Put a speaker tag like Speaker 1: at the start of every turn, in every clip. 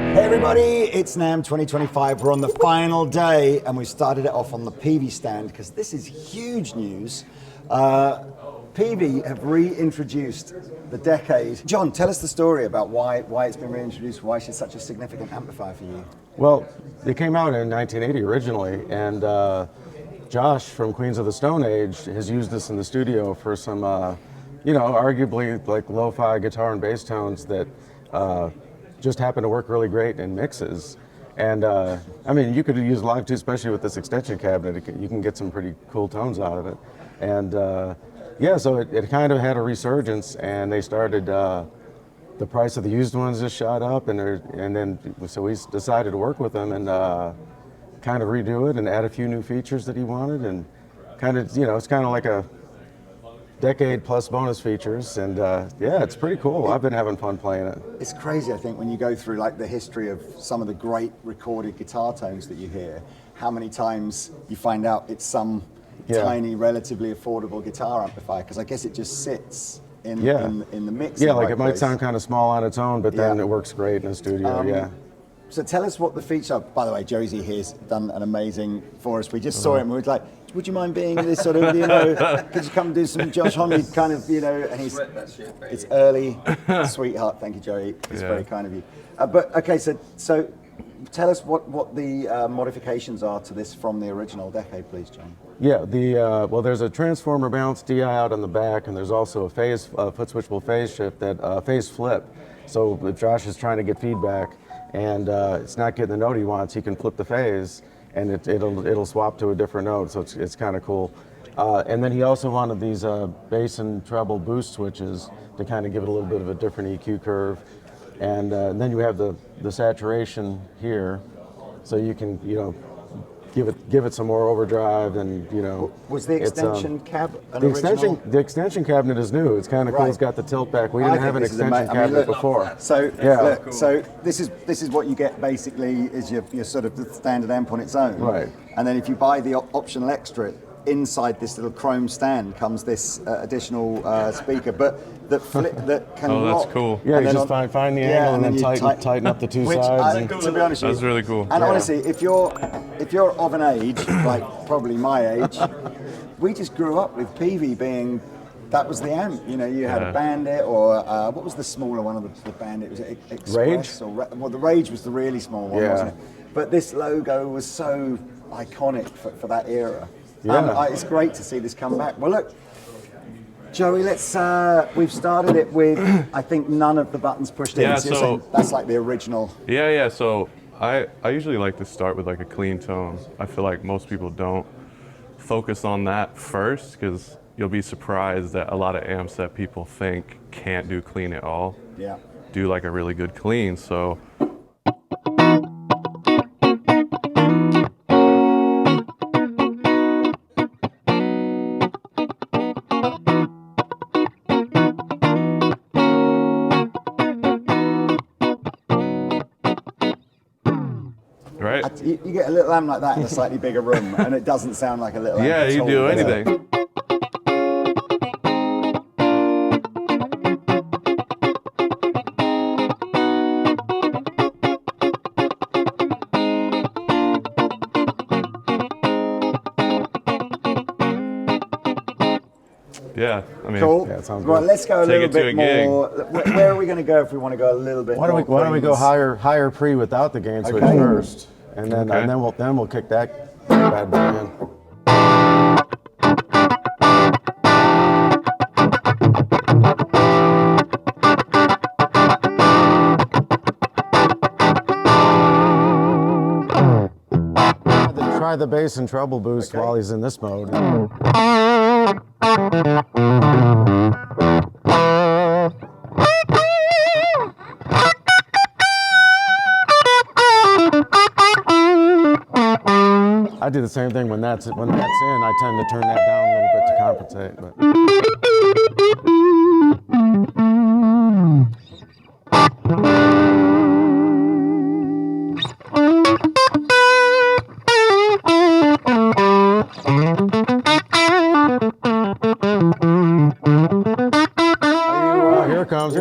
Speaker 1: Hey everybody, it's NAMM 2025. We're on the final day and we started it off on the Peavy stand because this is huge news. Peavy have reintroduced the Decade. John, tell us the story about why it's been reintroduced, why it's such a significant amplifier for you.
Speaker 2: Well, it came out in 1980 originally, and Josh from Queens of the Stone Age has used this in the studio for some, arguably like lo-fi guitar and bass tones that just happen to work really great in mixes. And I mean, you could use live too, especially with this extension cabinet. You can get some pretty cool tones out of it. And yeah, so it kind of had a resurgence, and they started. The price of the used ones just shot up, so we decided to work with them and kind of redo it and add a few new features that he wanted, and kind of, it's kind of like a Decade plus bonus features, and yeah, it's pretty cool. I've been having fun playing it.
Speaker 1: It's crazy, I think, when you go through like the history of some of the great recorded guitar tones that you hear, how many times you find out it's some tiny, relatively affordable guitar amplifier, because I guess it just sits in the mix.
Speaker 2: Yeah, like it might sound kind of small on its own, but then it works great in the studio,
Speaker 1: So tell us what the features are. By the way, Josie here's done an amazing for us. We just saw him and we were like, would you mind being this sort of, could you come and do some Josh Homme kind of, and it's early. Sweetheart, thank you, Joey. It's very kind of you. But okay, so tell us what the modifications are to this from the original Decade, please, John.
Speaker 2: Yeah, well, there's a transformer balance DI out on the back, and there's also a foot switchable phase shift, phase flip. So if Josh is trying to get feedback and it's not getting the note he wants, he can flip the phase, and it'll swap to a different note. So it's kind of cool. And then he also wanted these bass and treble boost switches to kind of give it a little bit of a different EQ curve. And then you have the saturation here, so you can give it some more overdrive, and
Speaker 1: Was the extension cab an
Speaker 2: original? The extension cabinet is new. It's kind of cool. It's got the tilt back. We didn't have an extension cabinet before.
Speaker 1: So look, so this is what you get basically is your sort of the standard amp on its own.
Speaker 2: Right.
Speaker 1: And then if you buy the optional extra, inside this little chrome stand comes this additional speaker, but that can
Speaker 3: that's
Speaker 1: lock.
Speaker 3: cool.
Speaker 2: Yeah, you just find the angle and then tighten up the two sides.
Speaker 1: To be honest with you,
Speaker 3: that's really cool.
Speaker 1: And honestly, if you're of an age, like probably my age, we just grew up with Peavy being, that was the amp. You had a Bandit, or what was the smaller one of the Bandit? Was it Express?
Speaker 2: Rage?
Speaker 1: Well, the Rage was the really small one, wasn't it? But this logo was so iconic for that era.
Speaker 2: Yeah.
Speaker 1: It's great to see this come back. Well, look, Joey, we've started it with, I think, none of the buttons pushed in. So that's like the original.
Speaker 3: Yeah, so I usually like to start with like a clean tone. I feel like most people don't focus on that first, because you'll be surprised that a lot of amps that people think can't do clean at all do like a really good clean. So
Speaker 1: you get a little amp like that in a slightly bigger room, and it doesn't sound like a little amp.
Speaker 3: Yeah, you do anything. Yeah, I mean,
Speaker 1: cool.
Speaker 2: Yeah, it sounds
Speaker 1: right,
Speaker 2: good.
Speaker 1: let's go a little bit more. Where are we going to go if we want to go a little bit?
Speaker 2: Why don't we go higher pre without the gain switch first, and then we'll kick that bad boy in. Try the bass and treble boost while he's in this mode. I do the same thing when that's in. I tend to turn that down a little bit to compensate. Here it comes.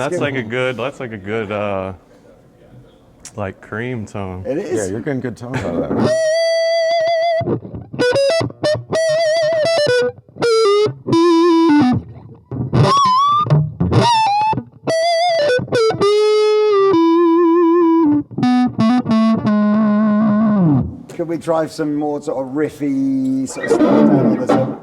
Speaker 3: that's like a good, like cream tone.
Speaker 1: It is.
Speaker 2: Yeah, you're getting good tones out of that. Man.
Speaker 1: Could we drive some more sort of riffy sort of stuff down on the top?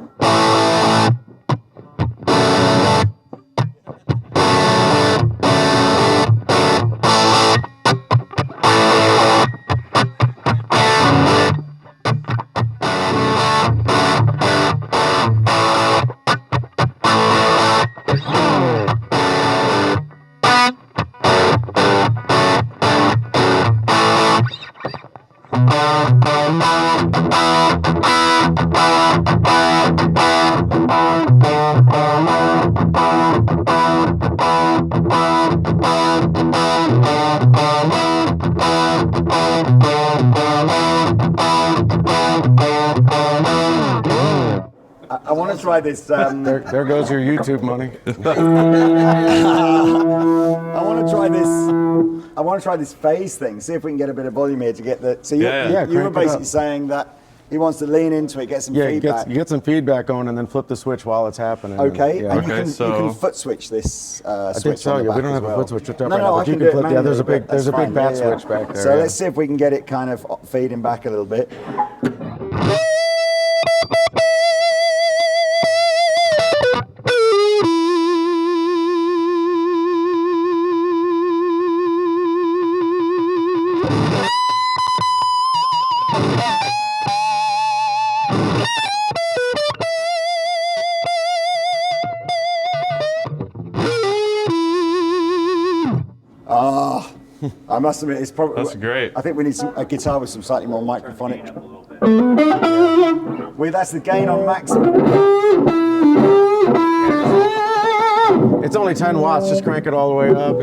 Speaker 1: I want to try this.
Speaker 2: There goes your YouTube money.
Speaker 1: I want to try this. I want to try this phase thing. See if we can get a bit of volume here to get the. So you were basically saying that he wants to lean into it, get some feedback.
Speaker 2: You get some feedback going, and then flip the switch while it's happening.
Speaker 1: Okay,
Speaker 2: and
Speaker 1: you can foot switch this.
Speaker 2: I think so.
Speaker 1: On the
Speaker 2: Yeah, we
Speaker 1: back
Speaker 2: don't have
Speaker 1: as
Speaker 2: a foot switch hooked up
Speaker 1: no,
Speaker 2: right
Speaker 1: no,
Speaker 2: now,
Speaker 1: I
Speaker 2: but you
Speaker 1: can
Speaker 2: can
Speaker 1: do
Speaker 2: flip.
Speaker 1: it
Speaker 2: Yeah, there's a
Speaker 1: manually,
Speaker 2: big bat switch back there.
Speaker 1: So let's see if we can get it kind of feeding back a little bit. I must admit, it's probably.
Speaker 3: That's great.
Speaker 1: I think we need a guitar with some slightly more microphonic. That's the gain on maximum.
Speaker 2: It's only 10 watts. Just crank it all the way up.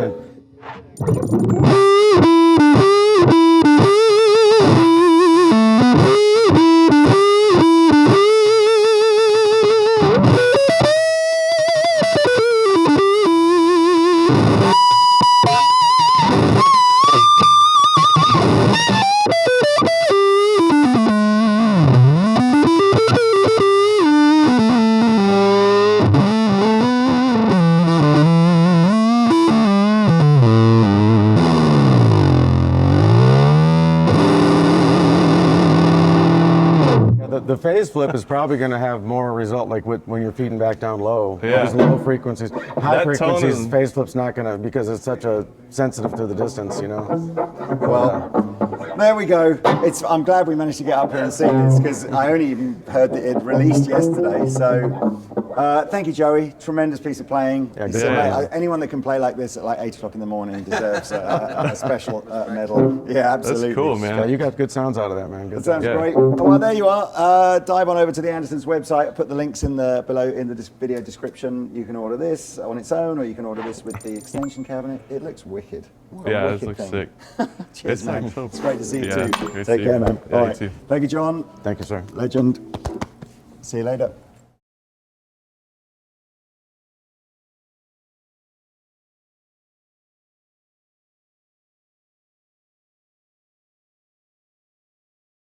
Speaker 2: And the phase flip is probably going to have more result, like when you're feeding back down low.
Speaker 3: Yeah.
Speaker 2: Those low frequencies, high
Speaker 3: That
Speaker 2: frequencies,
Speaker 3: tone is-
Speaker 2: phase flip's not going to, because it's such a sensitive to the distance, you know.
Speaker 1: Well, there we go. I'm glad we managed to get up here and see this because I only even heard that it released yesterday. So thank you, Joey. Tremendous piece of playing.
Speaker 2: Yeah,
Speaker 1: So,
Speaker 3: good.
Speaker 1: anyone that can play like this at like 8 o'clock in the morning deserves a special medal. Yeah, absolutely.
Speaker 3: That's cool, man.
Speaker 2: Yeah, you got good sounds out of that, man. Good
Speaker 1: Sounds
Speaker 3: Yeah.
Speaker 1: great. Well, there you are. Dive on over to the Andertons website. Put the links below in the video description. You can order this on its own, or you can order this with the extension cabinet. It looks wicked. What a
Speaker 3: Yeah,
Speaker 1: wicked
Speaker 3: it looks
Speaker 1: thing.
Speaker 3: sick.
Speaker 1: Cheers,
Speaker 3: It's
Speaker 1: man.
Speaker 3: nice.
Speaker 1: It's great to see you
Speaker 3: Yeah,
Speaker 1: too.
Speaker 3: great to
Speaker 1: Take
Speaker 3: see
Speaker 1: care,
Speaker 3: you.
Speaker 1: man.
Speaker 3: Yeah,
Speaker 1: All
Speaker 3: you
Speaker 1: right.
Speaker 3: too.
Speaker 1: Thank you, John.
Speaker 2: Thank you, sir.
Speaker 1: Legend. See you later.